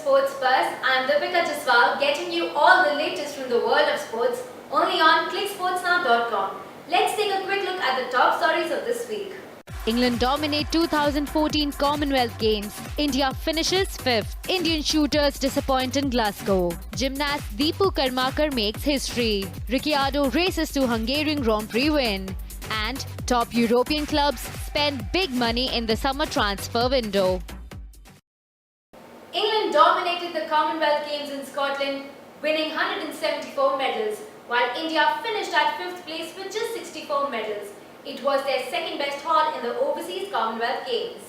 Sports Buzz. I'm Deepika Jaswal, getting you all the latest from the world of sports, only on clicksportsnow.com. Let's take a quick look at the top stories of this week. England dominate 2014 Commonwealth Games. India finishes 5th. Indian shooters disappoint in Glasgow. Gymnast Deepu Karmakar makes history. Ricciardo races to Hungarian Grand Prix win. And top European clubs spend big money in the summer transfer window. England dominated the Commonwealth Games in Scotland, winning 174 medals, while India finished at 5th place with just 64 medals. It was their second best haul in the Overseas Commonwealth Games.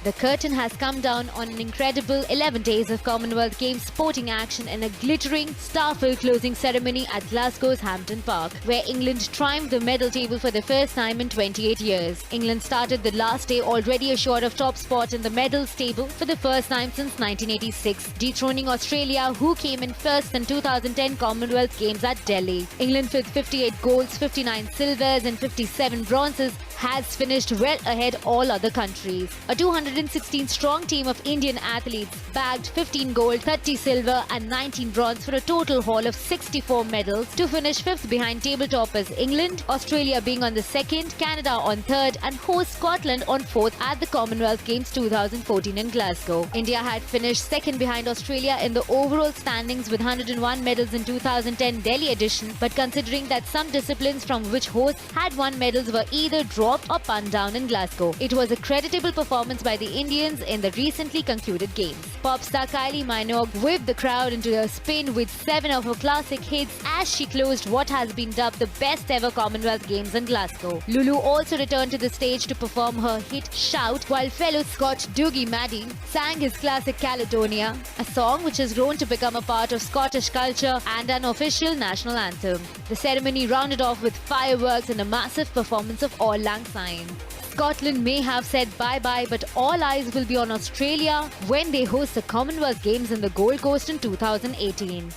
The curtain has come down on an incredible 11 days of Commonwealth Games sporting action in a glittering, star-filled closing ceremony at Glasgow's Hampden Park, where England climbed the medal table for the first time in 28 years. England started the last day already assured of top spot in the medals table for the first time since 1986, dethroning Australia, who came in first in 2010 Commonwealth Games at Delhi. England with 58 golds, 59 silvers and 57 bronzes has finished well ahead all other countries. A 216-strong team of Indian athletes bagged 15 gold, 30 silver and 19 bronze for a total haul of 64 medals to finish 5th behind table toppers England, Australia being on the 2nd, Canada on 3rd and host Scotland on 4th at the Commonwealth Games 2014 in Glasgow. India had finished 2nd behind Australia in the overall standings with 101 medals in 2010 Delhi edition, but considering that some disciplines from which hosts had won medals were either dropped or punned down in Glasgow, it was a creditable performance by the Indians in the recently concluded games. Pop star Kylie Minogue whipped the crowd into a spin with 7 of her classic hits as she closed what has been dubbed the best ever Commonwealth Games in Glasgow. Lulu also returned to the stage to perform her hit Shout, while fellow Scot Dougie Maddie sang his classic Caledonia, a song which has grown to become a part of Scottish culture and an official national anthem. The ceremony rounded off with fireworks and a massive performance of Auld Lang Syne. Scotland may have said bye-bye, but all eyes will be on Australia when they host the Commonwealth Games in the Gold Coast in 2018.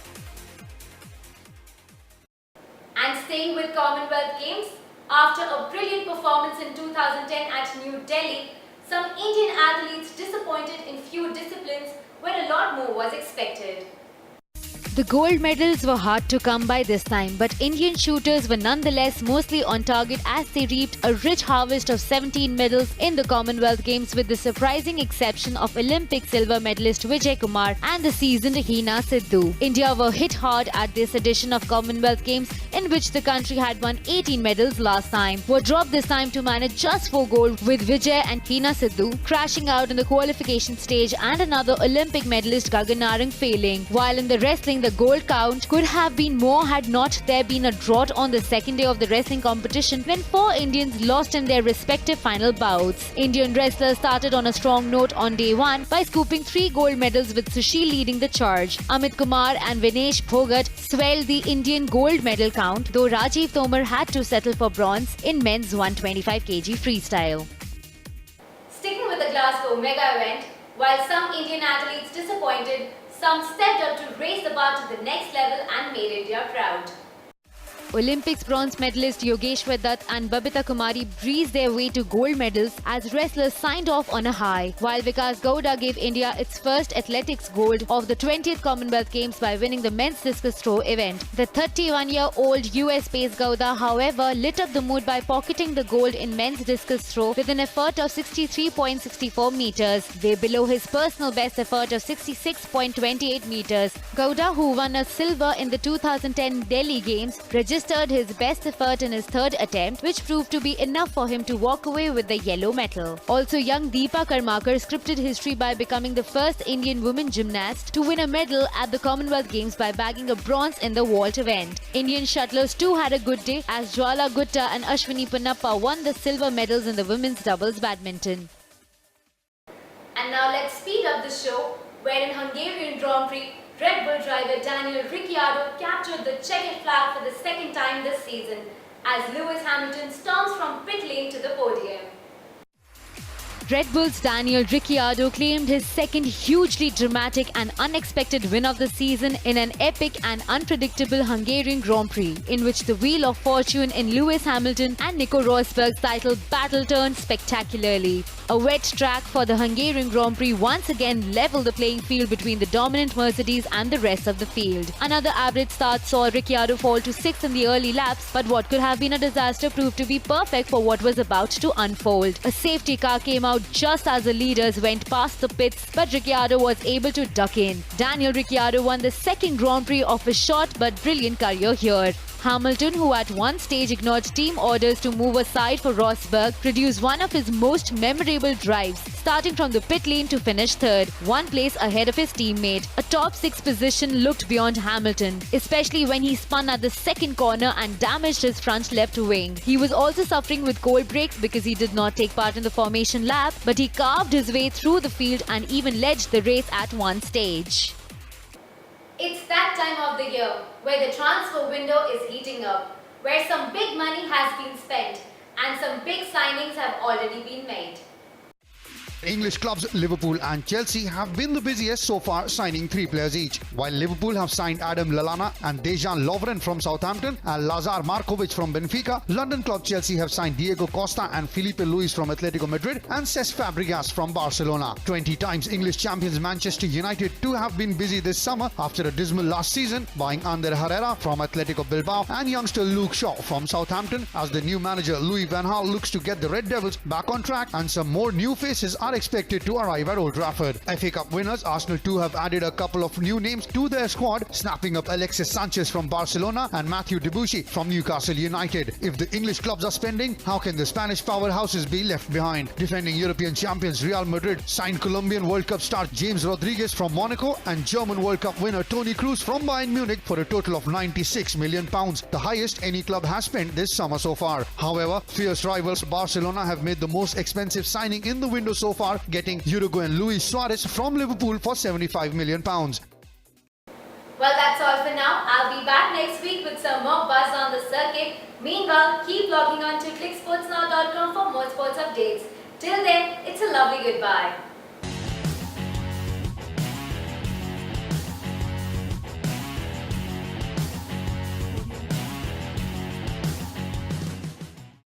And staying with Commonwealth Games, after a brilliant performance in 2010 at New Delhi, some Indian athletes disappointed in few disciplines where a lot more was expected. The gold medals were hard to come by this time, but Indian shooters were nonetheless mostly on target as they reaped a rich harvest of 17 medals in the Commonwealth Games, with the surprising exception of Olympic silver medalist Vijay Kumar and the seasoned Hina Sidhu. India were hit hard at this edition of Commonwealth Games, in which the country had won 18 medals last time, were dropped this time to manage just 4 gold, with Vijay and Hina Sidhu crashing out in the qualification stage and another Olympic medalist Gagan Narang failing. While in the wrestling, the gold count could have been more had not there been a drought on the second day of the wrestling competition when 4 Indians lost in their respective final bouts. Indian wrestlers started on a strong note on day 1 by scooping 3 gold medals, with Sushil leading the charge. Amit Kumar and Vinesh Phogat swelled the Indian gold medal count, though Rajiv Tomar had to settle for bronze in men's 125 kg freestyle. Sticking with the Glasgow mega event, while some Indian athletes disappointed, some stepped up to raise the bar to the next level and made India proud. Olympics bronze medalist Yogeshwar Dutt and Babita Kumari breezed their way to gold medals as wrestlers signed off on a high, while Vikas Gowda gave India its first athletics gold of the 20th Commonwealth Games by winning the men's discus throw event. The 31-year-old US-based Gowda, however, lit up the mood by pocketing the gold in men's discus throw with an effort of 63.64 meters, way below his personal best effort of 66.28 meters. Gowda, who won a silver in the 2010 Delhi Games, registered his best effort in his 3rd attempt, which proved to be enough for him to walk away with the yellow medal. Also, young Deepa Karmakar scripted history by becoming the first Indian woman gymnast to win a medal at the Commonwealth Games by bagging a bronze in the vault event. Indian shuttlers too had a good day as Jwala Gutta and Ashwini Ponnappa won the silver medals in the women's doubles badminton. And now let's speed up the show, where in Hungarian Grand Prix, Red Bull driver Daniel Ricciardo captured the checkered flag for the 2nd time this season as Lewis Hamilton storms from pit lane to the podium. Red Bull's Daniel Ricciardo claimed his second hugely dramatic and unexpected win of the season in an epic and unpredictable Hungarian Grand Prix, in which the wheel of fortune in Lewis Hamilton and Nico Rosberg's title battle turned spectacularly. A wet track for the Hungarian Grand Prix once again leveled the playing field between the dominant Mercedes and the rest of the field. Another average start saw Ricciardo fall to 6th in the early laps, but what could have been a disaster proved to be perfect for what was about to unfold. A safety car came out just as the leaders went past the pits, but Ricciardo was able to duck in. Daniel Ricciardo won the second Grand Prix of his short but brilliant career here. Hamilton, who at one stage ignored team orders to move aside for Rosberg, produced one of his most memorable drives, starting from the pit lane to finish third, one place ahead of his teammate. A top 6 position looked beyond Hamilton, especially when he spun at the second corner and damaged his front left wing. He was also suffering with cold brakes because he did not take part in the formation lap, but he carved his way through the field and even led the race at one stage. It's that time of the year where the transfer window is heating up, where some big money has been spent and some big signings have already been made. English clubs Liverpool and Chelsea have been the busiest so far, signing 3 players each. While Liverpool have signed Adam Lallana and Dejan Lovren from Southampton and Lazar Markovic from Benfica, London club Chelsea have signed Diego Costa and Felipe Luis from Atletico Madrid and Cesc Fabregas from Barcelona. 20 times English champions Manchester United too have been busy this summer after a dismal last season, buying Ander Herrera from Atletico Bilbao and youngster Luke Shaw from Southampton, as the new manager Louis van Gaal looks to get the Red Devils back on track, and some more new faces are expected to arrive at Old Trafford. FA Cup winners Arsenal too have added a couple of new names to their squad, snapping up Alexis Sanchez from Barcelona and Matthew Debussy from Newcastle United. If the English clubs are spending, how can the Spanish powerhouses be left behind? Defending European champions Real Madrid signed Colombian World Cup star James Rodriguez from Monaco and German World Cup winner Toni Kroos from Bayern Munich for a total of £96 million, the highest any club has spent this summer so far. However, fierce rivals Barcelona have made the most expensive signing in the window so far, getting Uruguayan Luis Suarez from Liverpool for £75 million. Well, that's all for now. I'll be back next week with some more buzz on the circuit. Meanwhile, keep logging on to clicksportsnow.com for more sports updates. Till then, it's a lovely goodbye.